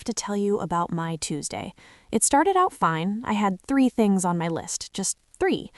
have to tell you about my Tuesday. It started out fine. I had 3 things on my list, just 3.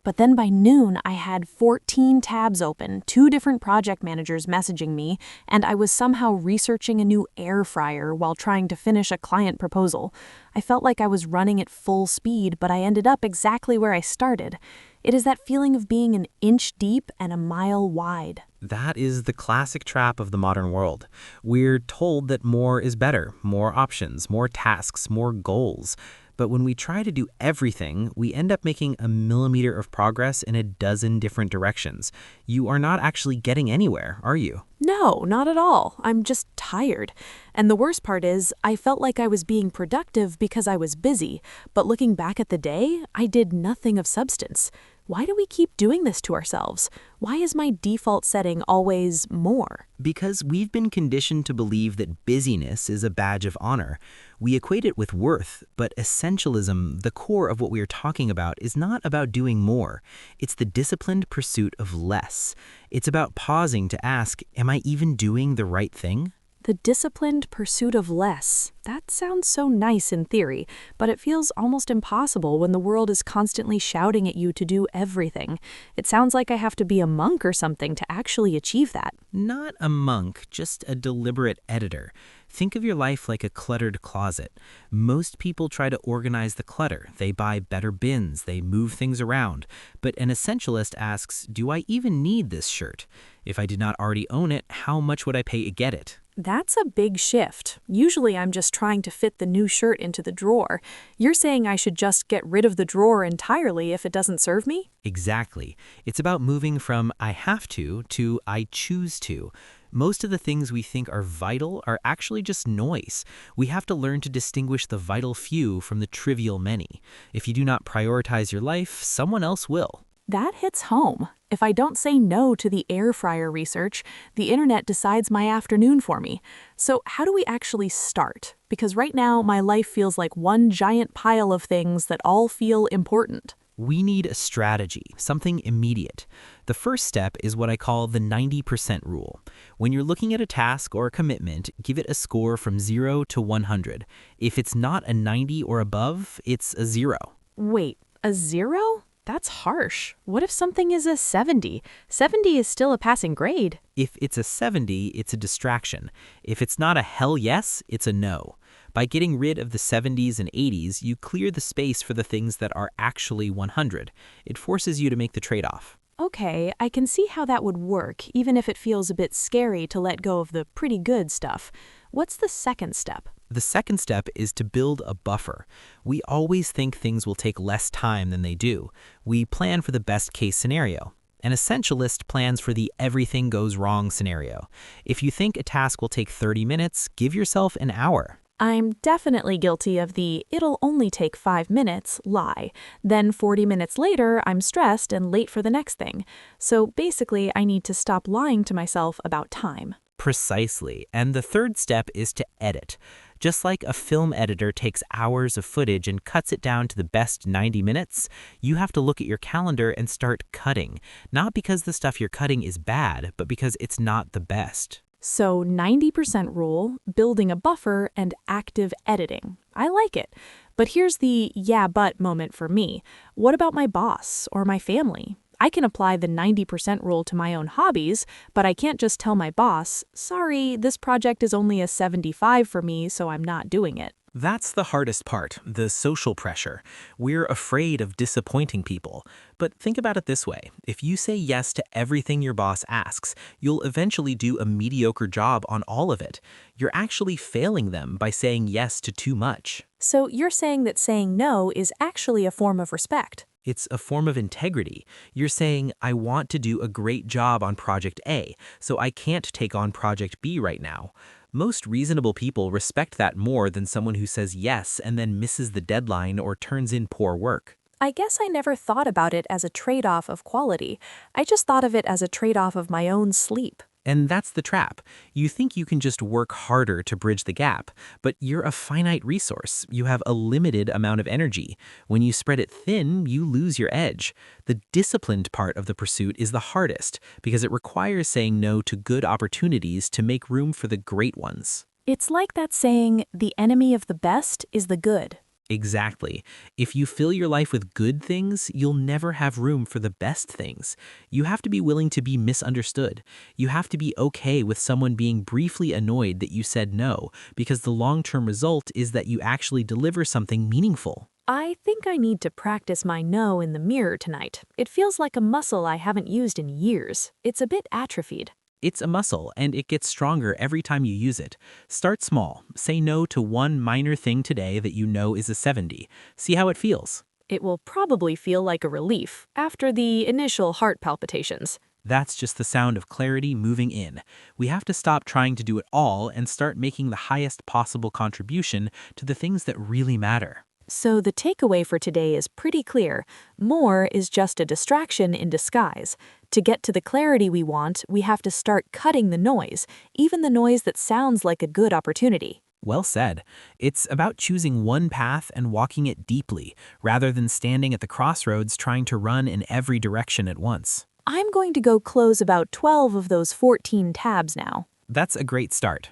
But then by noon, I had 14 tabs open, 2 different project managers messaging me, and I was somehow researching a new air fryer while trying to finish a client proposal. I felt like I was running at full speed, but I ended up exactly where I started. It is that feeling of being an inch deep and a mile wide. That is the classic trap of the modern world. We're told that more is better, more options, more tasks, more goals. But when we try to do everything, we end up making a millimeter of progress in a dozen different directions. You are not actually getting anywhere, are you? No, not at all. I'm just tired. And the worst part is, I felt like I was being productive because I was busy, but looking back at the day, I did nothing of substance. Why do we keep doing this to ourselves? Why is my default setting always more? Because we've been conditioned to believe that busyness is a badge of honor. We equate it with worth, but essentialism, the core of what we are talking about, is not about doing more. It's the disciplined pursuit of less. It's about pausing to ask, am I even doing the right thing? The disciplined pursuit of less. That sounds so nice in theory, but it feels almost impossible when the world is constantly shouting at you to do everything. It sounds like I have to be a monk or something to actually achieve that. Not a monk, just a deliberate editor. Think of your life like a cluttered closet. Most people try to organize the clutter. They buy better bins, they move things around. But an essentialist asks, do I even need this shirt? If I did not already own it, how much would I pay to get it? That's a big shift. Usually I'm just trying to fit the new shirt into the drawer. You're saying I should just get rid of the drawer entirely if it doesn't serve me? Exactly. It's about moving from I have to I choose to. Most of the things we think are vital are actually just noise. We have to learn to distinguish the vital few from the trivial many. If you do not prioritize your life, someone else will. That hits home. If I don't say no to the air fryer research, the internet decides my afternoon for me. So how do we actually start? Because right now, my life feels like one giant pile of things that all feel important. We need a strategy, something immediate. The first step is what I call the 90% rule. When you're looking at a task or a commitment, give it a score from 0 to 100. If it's not a 90 or above, it's a 0. Wait, a 0? That's harsh. What if something is a 70? 70 is still a passing grade. If it's a 70, it's a distraction. If it's not a hell yes, it's a no. By getting rid of the 70s and 80s, you clear the space for the things that are actually 100. It forces you to make the trade-off. Okay, I can see how that would work, even if it feels a bit scary to let go of the pretty good stuff. What's the second step? The second step is to build a buffer. We always think things will take less time than they do. We plan for the best case scenario. An essentialist plans for the everything goes wrong scenario. If you think a task will take 30 minutes, give yourself an hour. I'm definitely guilty of the "it'll only take 5 minutes" lie. Then 40 minutes later, I'm stressed and late for the next thing. So basically, I need to stop lying to myself about time. Precisely. And the third step is to edit. Just like a film editor takes hours of footage and cuts it down to the best 90 minutes, you have to look at your calendar and start cutting. Not because the stuff you're cutting is bad, but because it's not the best. So 90% rule, building a buffer, and active editing. I like it. But here's the yeah but moment for me. What about my boss or my family? I can apply the 90% rule to my own hobbies, but I can't just tell my boss, sorry, this project is only a 75 for me, so I'm not doing it. That's the hardest part, the social pressure. We're afraid of disappointing people. But think about it this way. If you say yes to everything your boss asks, you'll eventually do a mediocre job on all of it. You're actually failing them by saying yes to too much. So you're saying that saying no is actually a form of respect. It's a form of integrity. You're saying, I want to do a great job on Project A, so I can't take on Project B right now. Most reasonable people respect that more than someone who says yes and then misses the deadline or turns in poor work. I guess I never thought about it as a trade-off of quality. I just thought of it as a trade-off of my own sleep. And that's the trap. You think you can just work harder to bridge the gap, but you're a finite resource. You have a limited amount of energy. When you spread it thin, you lose your edge. The disciplined part of the pursuit is the hardest because it requires saying no to good opportunities to make room for the great ones. It's like that saying, the enemy of the best is the good. Exactly. If you fill your life with good things, you'll never have room for the best things. You have to be willing to be misunderstood. You have to be okay with someone being briefly annoyed that you said no, because the long-term result is that you actually deliver something meaningful. I think I need to practice my no in the mirror tonight. It feels like a muscle I haven't used in years. It's a bit atrophied. It's a muscle, and it gets stronger every time you use it. Start small. Say no to one minor thing today that you know is a 70. See how it feels. It will probably feel like a relief after the initial heart palpitations. That's just the sound of clarity moving in. We have to stop trying to do it all and start making the highest possible contribution to the things that really matter. So the takeaway for today is pretty clear. More is just a distraction in disguise. To get to the clarity we want, we have to start cutting the noise, even the noise that sounds like a good opportunity. Well said. It's about choosing one path and walking it deeply, rather than standing at the crossroads trying to run in every direction at once. I'm going to go close about 12 of those 14 tabs now. That's a great start.